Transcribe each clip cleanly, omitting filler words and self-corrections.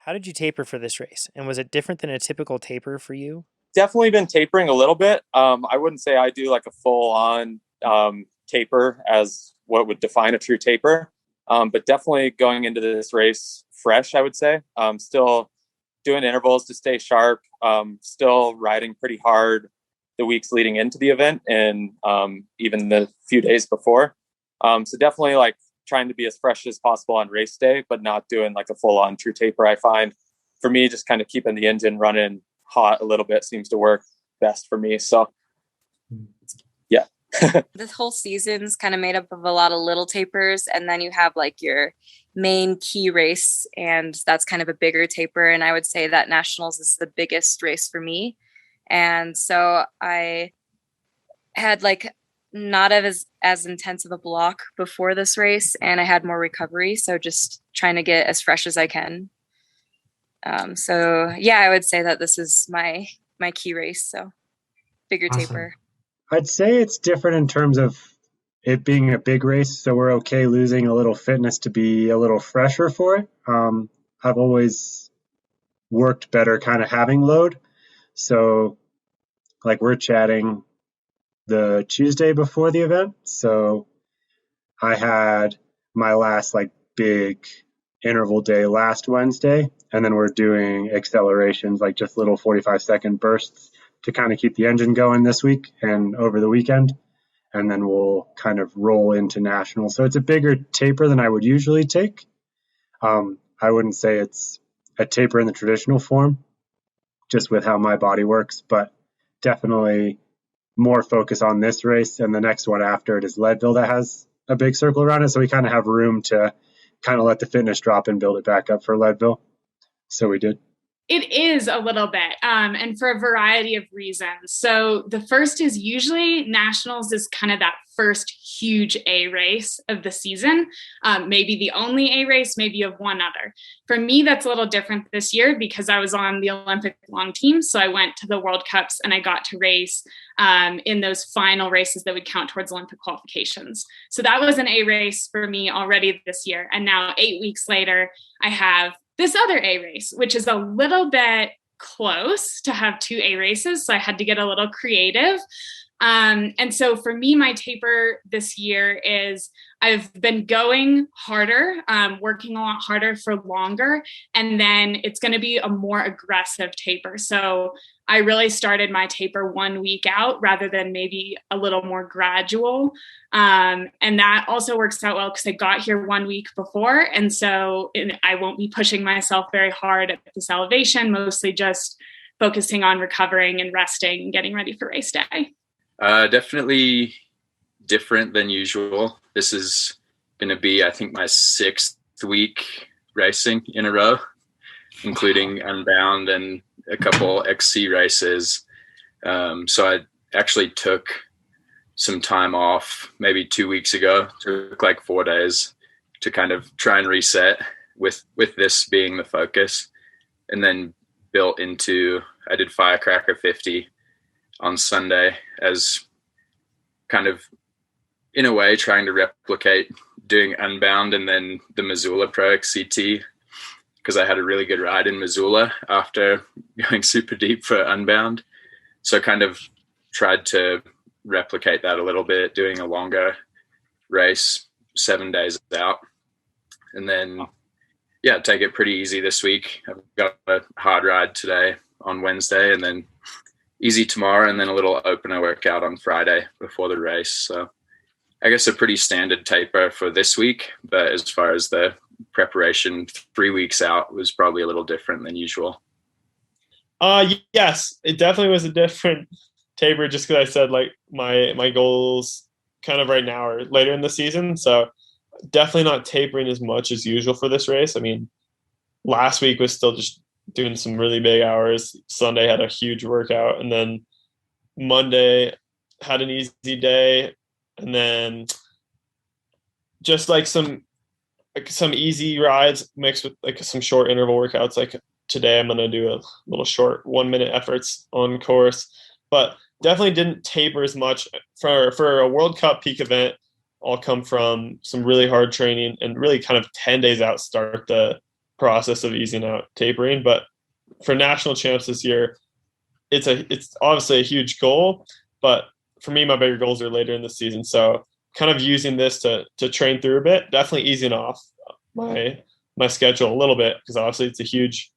How did you taper for this race? And was it different than a typical taper for you? Definitely been tapering a little bit. I wouldn't say I do like a full on taper as what would define a true taper. But definitely going into this race fresh, I would say. Still doing intervals to stay sharp, still riding pretty hard the weeks leading into the event and even the few days before. So definitely like trying to be as fresh as possible on race day, but not doing like a full on true taper. I find for me, just kind of keeping the engine running hot a little bit seems to work best for me. So yeah. This whole season's kind of made up of a lot of little tapers, and then you have like your main key race, and that's kind of a bigger taper. And I would say that Nationals is the biggest race for me. And so I had like not as intense of a block before this race, and I had more recovery. So just trying to get as fresh as I can. So yeah, I would say that this is my key race. So bigger Awesome. taper. I'd say it's different in terms of it being a big race, so we're okay losing a little fitness to be a little fresher for it. I've always worked better kind of having load. So like we're chatting the Tuesday before the event. So I had my last like big interval day last Wednesday, and then we're doing accelerations, like just little 45-second bursts to kind of keep the engine going this week and over the weekend. And then we'll kind of roll into nationals. So it's a bigger taper than I would usually take. I wouldn't say it's a taper in the traditional form, just with how my body works, but definitely more focus on this race. And the next one after it is Leadville that has a big circle around it. So we kind of have room to kind of let the fitness drop and build it back up for Leadville. So we did. It is a little bit, and for a variety of reasons. So the first is usually Nationals is kind of that first huge A race of the season, maybe the only A race, maybe you have one other. For me, that's a little different this year because I was on the Olympic long team. So I went to the World Cups and I got to race in those final races that would count towards Olympic qualifications. So that was an A race for me already this year. And now 8 weeks later, I have this other A race, which is a little bit close to have two A races. So I had to get a little creative. And so for me, my taper this year is I've been going harder, working a lot harder for longer, and then it's going to be a more aggressive taper. So I really started my taper 1 week out rather than maybe a little more gradual. And that also works out well because I got here 1 week before. And so I won't be pushing myself very hard at this elevation, mostly just focusing on recovering and resting and getting ready for race day. Definitely different than usual. This is going to be, I think, my 6th week racing in a row, including Unbound and a couple XC races. So I actually took some time off maybe 2 weeks ago, took like 4 days to kind of try and reset with this being the focus, and then built into, I did Firecracker 50 on Sunday as kind of, in a way, trying to replicate doing Unbound and then the Missoula Pro XCT, because I had a really good ride in Missoula after going super deep for Unbound. So kind of tried to replicate that a little bit, doing a longer race 7 days out. And then, yeah, take it pretty easy this week. I've got a hard ride today on Wednesday, and then easy tomorrow, and then a little opener workout on Friday before the race. So I guess a pretty standard taper for this week, but as far as the preparation 3 weeks out was probably a little different than usual. Yes, it definitely was a different taper, just because I said like my goals kind of right now are later in the season. So definitely not tapering as much as usual for this race. I mean, last week was still just doing some really big hours. Sunday had a huge workout, and then Monday had an easy day, and then just like some easy rides mixed with like some short interval workouts. Like today I'm going to do a little short 1 minute efforts on course, but definitely didn't taper as much for a World Cup peak event. All come from some really hard training and really kind of 10 days out start the process of easing out tapering. But for national champs this year, it's obviously a huge goal, but for me, my bigger goals are later in the season. So kind of using this to train through a bit, definitely easing off my schedule a little bit, because obviously it's a huge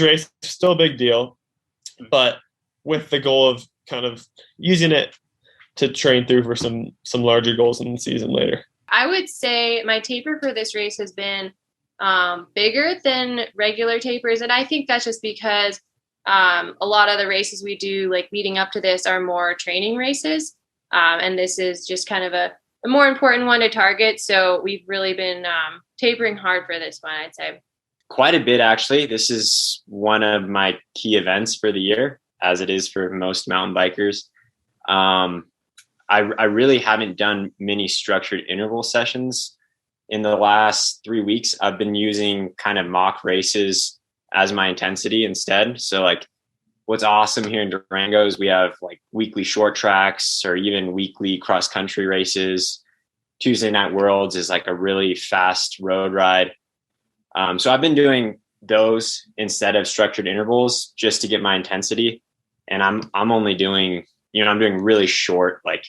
race, still a big deal, but with the goal of kind of using it to train through for some larger goals in the season later. I would say my taper for this race has been bigger than regular tapers. And I think that's just because a lot of the races we do like leading up to this are more training races. And this is just kind of a more important one to target. So we've really been tapering hard for this one, I'd say. Quite a bit, actually. This is one of my key events for the year, as it is for most mountain bikers. I really haven't done many structured interval sessions in the last 3 weeks. I've been using kind of mock races as my intensity instead. So like what's awesome here in Durango is we have like weekly short tracks or even weekly cross country races. Tuesday Night Worlds is like a really fast road ride. So I've been doing those instead of structured intervals just to get my intensity. And I'm only doing, I'm doing really short, like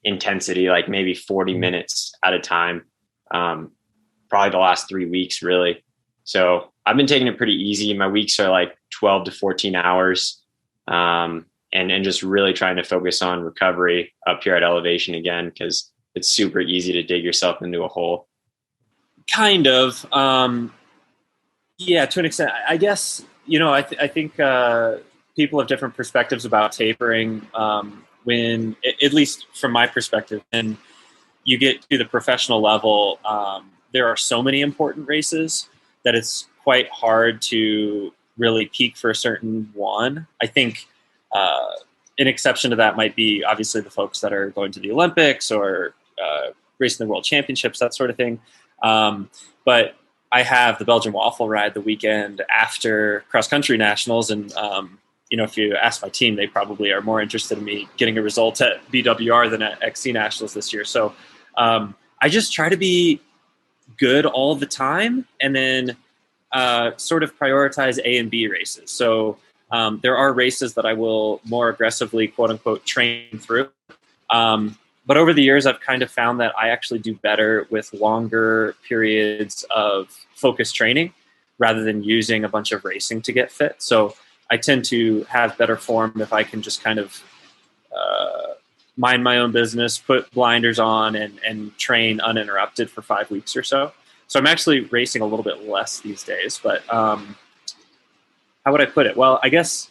intensity, like maybe 40 minutes at a time. Probably the last 3 weeks, really. So I've been taking it pretty easy. My weeks are like 12 to 14 hours. And just really trying to focus on recovery up here at elevation again, because it's super easy to dig yourself into a hole. Kind of. Yeah, to an extent. I guess, I think people have different perspectives about tapering. When, at least from my perspective, and you get to the professional level, there are so many important races that it's quite hard to really peak for a certain one. I think an exception to that might be obviously the folks that are going to the Olympics or racing the World Championships, that sort of thing. But I have the Belgian waffle ride the weekend after cross country nationals, and if you ask my team, they probably are more interested in me getting a result at BWR than at XC Nationals this year. So I just try to be good all the time, and then sort of prioritize A and B races. So there are races that I will more aggressively, quote unquote, train through. But over the years, I've kind of found that I actually do better with longer periods of focused training rather than using a bunch of racing to get fit. So I tend to have better form if I can just kind of mind my own business, put blinders on, and train uninterrupted for 5 weeks or so. So I'm actually racing a little bit less these days. But how would I put it? Well, I guess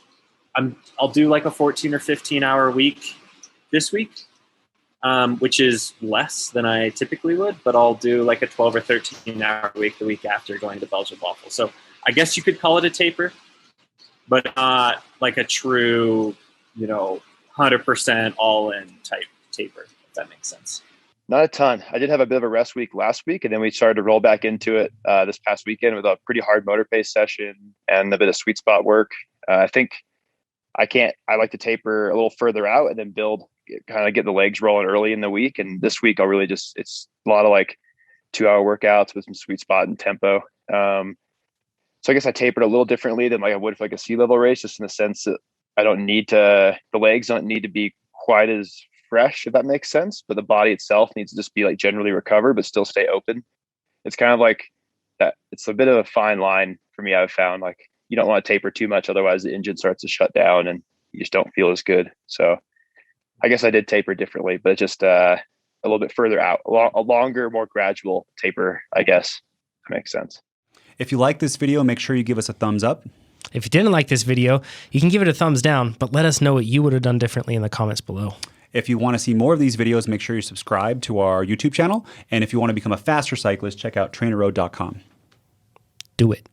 I'll do like a 14 or 15 hour week this week, which is less than I typically would. But I'll do like a 12 or 13 hour week the week after going to Belgian waffle. So I guess you could call it a taper, but not like a true, 100% all-in type taper, if that makes sense. Not a ton. I did have a bit of a rest week last week, and then we started to roll back into it this past weekend with a pretty hard motor pace session and a bit of sweet spot work. I think I like to taper a little further out and then kind of get the legs rolling early in the week. And this week I'll really it's a lot of like 2-hour workouts with some sweet spot and tempo. So I guess I tapered a little differently than like I would for like a sea-level race, just in the sense that the legs don't need to be quite as fresh, if that makes sense, but the body itself needs to just be like generally recovered, but still stay open. It's kind of like that. It's a bit of a fine line for me. I've found like you don't want to taper too much, otherwise the engine starts to shut down and you just don't feel as good. So I guess I did taper differently, but just a little bit further out, a longer, more gradual taper, I guess. That makes sense. If you like this video, make sure you give us a thumbs up. If you didn't like this video, you can give it a thumbs down, but let us know what you would have done differently in the comments below. If you want to see more of these videos, make sure you subscribe to our YouTube channel. And if you want to become a faster cyclist, check out TrainerRoad.com. Do it.